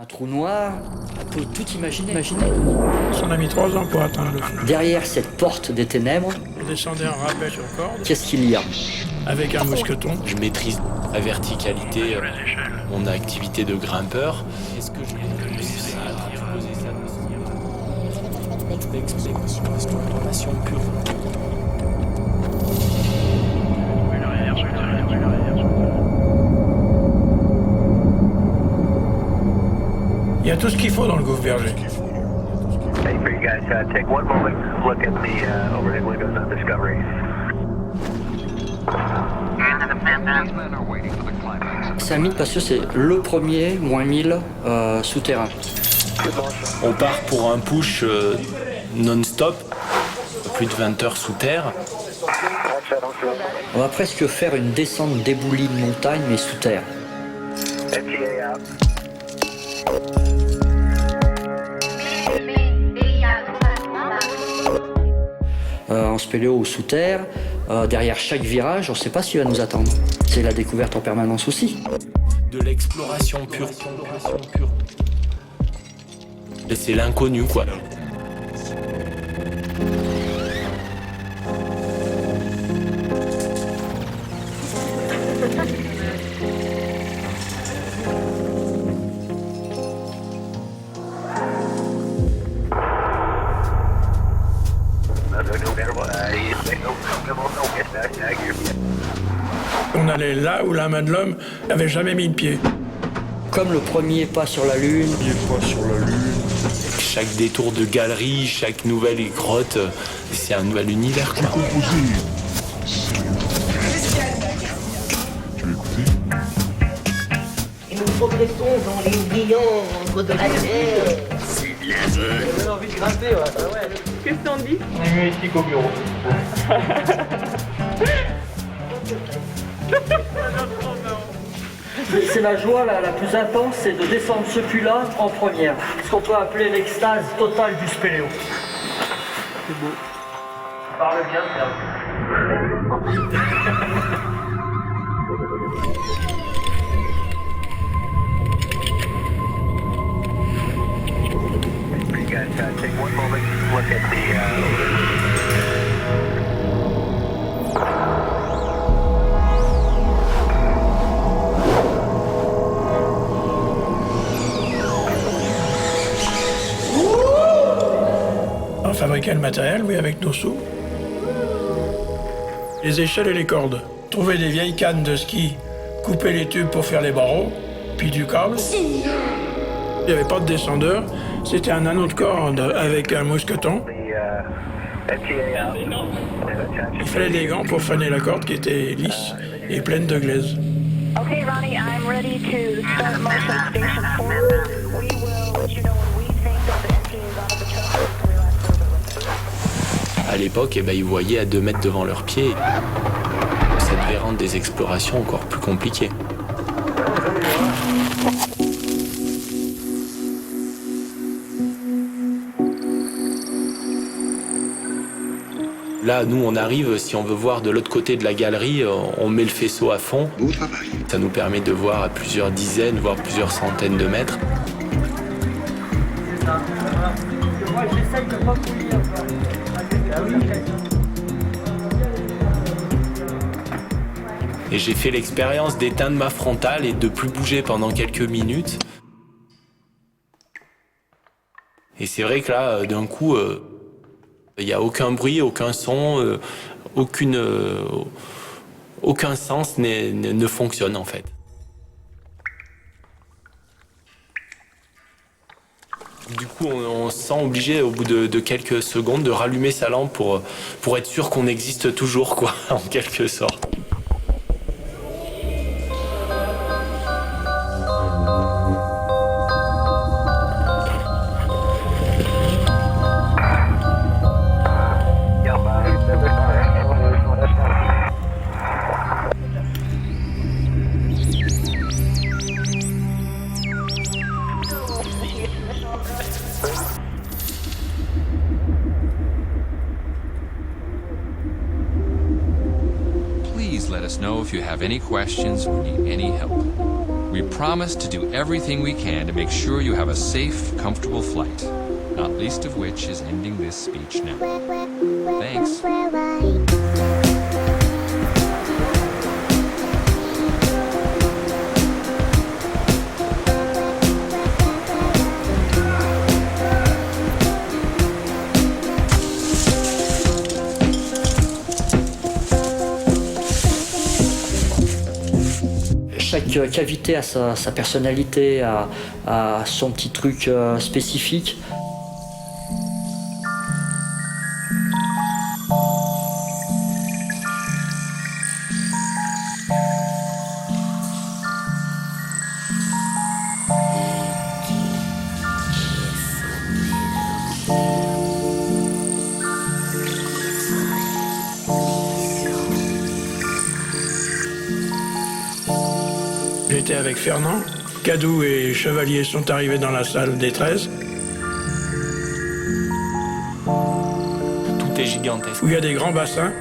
Un trou noir, on peut tout imaginer. On a mis 3 ans pour atteindre le fond. Derrière cette porte des ténèbres, On descendait en rappel sur corde qu'est-ce qu'il y a? avec un mousqueton. Je maîtrise la verticalité, mon activité de grimpeur. Est-ce que je vais réussir à transposer ça L'exploration pure. Il y a tout ce qu'il faut dans le gouffre berger. Hey, for you guys, take one moment, look at the overhead windows on Discovery. C'est un mythe parce que c'est le premier moins 1000 souterrain. On part pour un push non-stop, plus de 20 heures sous terre. On va presque faire une descente d'éboulis de montagne mais sous terre. NTA out. En spéléo ou sous terre, derrière chaque virage, on ne sait pas ce qui va nous attendre. C'est la découverte en permanence aussi. De l'exploration pure. Et c'est l'inconnu, quoi. On allait là où la main de l'homme n'avait jamais mis le pied. Comme le premier pas sur la Lune, Chaque détour de galerie, chaque nouvelle grotte, c'est un nouvel univers, quoi. Et nous progressons dans les méandres de la terre. C'est de la bonne. J'ai envie de grimper, ouais. Qu'est-ce que t'en dis? On est mieux ici qu'au bureau. c'est la joie la plus intense, c'est de descendre ce puits-là en première. Ce qu'on peut appeler l'extase totale du spéléo. Parle bien, Serge. You guys, take one moment, look at the On fabriquait le matériel, oui, avec nos sous. Les échelles et les cordes. Trouver des vieilles cannes de ski, couper les tubes pour faire les barreaux, puis du câble. Il n'y avait pas de descendeur, c'était un anneau de corde avec un mousqueton. NTA out. Il fallait des gants pour faner la corde qui était lisse et pleine de glaise. Okay, Ronnie, I'm ready to start motion station 4. We will let you know when we think that the NTA is out of the truck. À l'époque, ils voyaient à 2 mètres devant leurs pieds. Ça devait rendre des explorations encore plus compliquées. Là, nous, on arrive, si on veut voir de l'autre côté de la galerie, on met le faisceau à fond. Ça nous permet de voir à plusieurs dizaines, voire plusieurs centaines de mètres. Moi, j'essaye de pas courir. Et j'ai fait l'expérience d'éteindre ma frontale et de plus bouger pendant quelques minutes. Et c'est vrai que là, d'un coup, il n'y a aucun bruit, aucun son, aucun sens ne fonctionne en fait. Du coup, on se sent obligé, au bout de quelques secondes, de rallumer sa lampe pour être sûr qu'on existe toujours, quoi, en quelque sorte. Please let us know if you have any questions or need any help. We We promise to do everything we can to make sure you have a safe, comfortable flight, not least of which is ending this speech now. Thanks. Chaque cavité a sa personnalité, a son petit truc spécifique. J'étais avec Fernand. Cadou et Chevalier sont arrivés dans la salle des 13. Tout est gigantesque. Où il y a des grands bassins.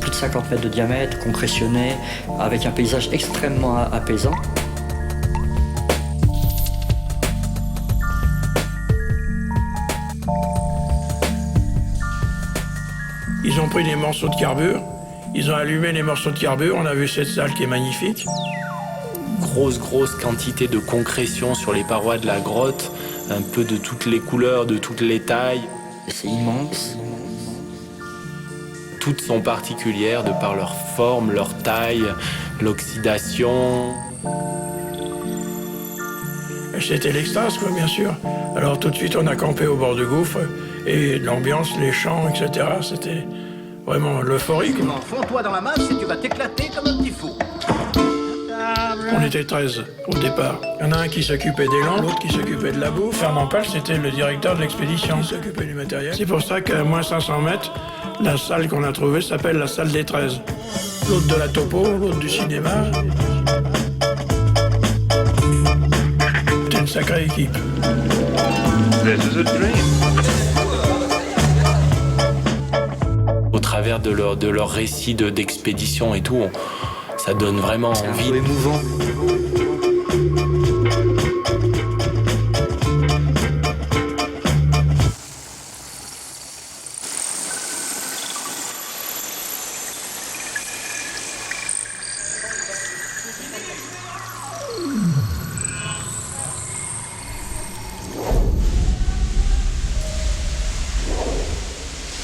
Plus de 50 mètres de diamètre, concrétionné, avec un paysage extrêmement apaisant. Ils ont pris des morceaux de carbure, ils ont allumé les morceaux de carbure, on a vu cette salle qui est magnifique. Grosse quantité de concrétion sur les parois de la grotte, un peu de toutes les couleurs, de toutes les tailles. C'est immense. Toutes sont particulières de par leur forme, leur taille, l'oxydation. C'était l'extase, quoi, bien sûr. Alors tout de suite, on a campé au bord du gouffre, et l'ambiance, les chants, etc., c'était vraiment l'euphorie. Fonds-toi dans la masse et tu vas t'éclater comme un petit fou. On était 13 au départ. Il y en a un qui s'occupait des lampes, l'autre qui s'occupait de la bouffe. Fernand Pal, c'était le directeur de l'expédition, qui s'occupait du matériel. C'est pour ça qu'à moins 500 mètres, la salle qu'on a trouvée s'appelle la salle des 13. L'autre de la topo, l'autre du cinéma. C'était une sacrée équipe. Au travers de leur récit d'expédition et tout, ça donne vraiment C'est envie. un peu émouvant.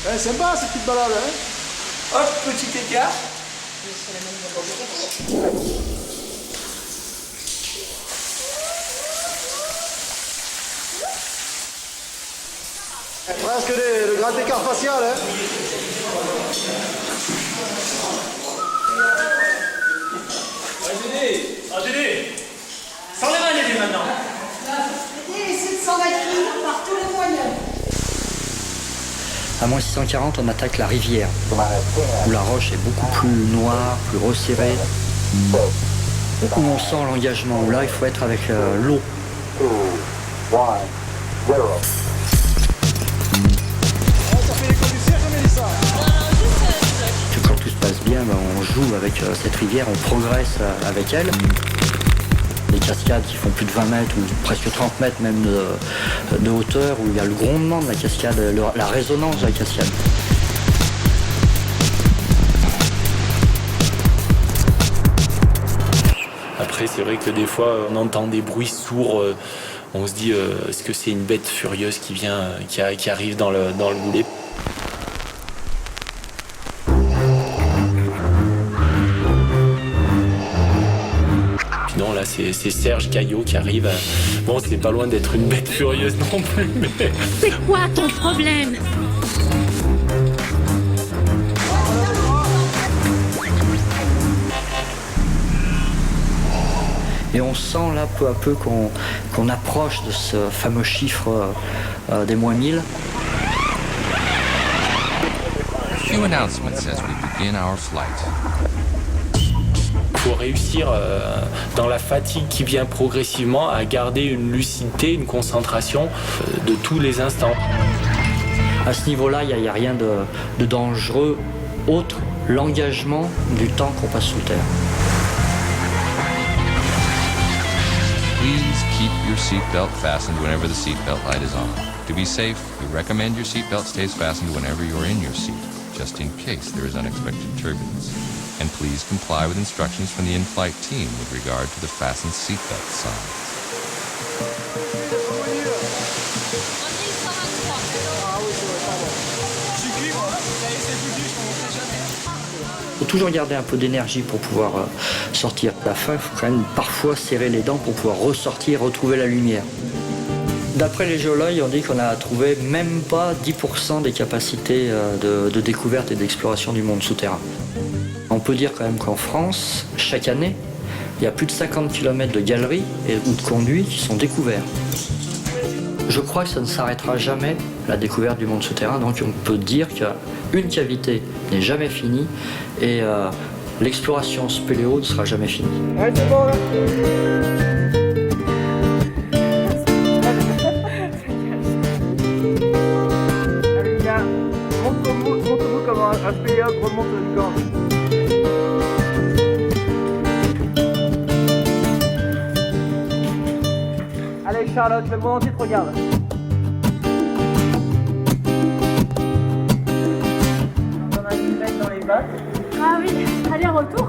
C'est sympa cette petite balade, hein? Hop, petit écart. Presque le grand écart facial, hein? Dédé, sans les mains, Dédé, maintenant. Dédé, essaie de s'en mettre par tous les moyens. À moins 640, on attaque la rivière, où la roche est beaucoup plus noire, plus resserrée, où on sent l'engagement, où là il faut être avec l'eau. Que quand tout se passe bien, on joue avec cette rivière, on progresse avec elle. Des cascades qui font plus de 20 mètres ou presque 30 mètres même de hauteur, où il y a le grondement de la cascade, la résonance de la cascade. Après, c'est vrai que des fois, on entend des bruits sourds. On se dit, est-ce que c'est une bête furieuse qui vient, qui arrive dans le boulet? Non, là, c'est Serge Caillot qui arrive. Bon, c'est pas loin d'être une bête furieuse non plus, mais... C'est quoi ton problème? Et on sent là peu à peu qu'on approche de ce fameux chiffre des moins 1000. Few announcements as we begin our flight. Il faut réussir, dans la fatigue qui vient progressivement, à garder une lucidité, une concentration de tous les instants. À ce niveau-là, il n'y a rien de dangereux autre l'engagement du temps qu'on passe sous terre. Please keep your seatbelt fastened whenever the seatbelt light is on. To be safe, we recommend your seatbelt stays fastened whenever you're in your seat, just in case there is unexpected turbulence. And please comply with instructions from the in-flight team with regard to the fastened seatbelt signs. Il faut toujours garder un peu d'énergie pour pouvoir sortir. À la fin, il faut quand même parfois serrer les dents pour pouvoir ressortir, retrouver la lumière. D'après les géologues, on dit qu'on a trouvé même pas 10% des capacités de découverte et d'exploration du monde souterrain. On peut dire quand même qu'en France, chaque année, il y a plus de 50 km de galeries ou de conduits qui sont découverts. Je crois que ça ne s'arrêtera jamais, la découverte du monde souterrain, donc on peut dire qu'une cavité n'est jamais finie et l'exploration spéléo ne sera jamais finie. Ouais, c'est bon, là. Allez, viens, montre-nous comment un spéléologue remonte le corps. Allez, Charlotte, le monde entier te regarde. On a une mec dans les bacs. Ah oui, aller-retour.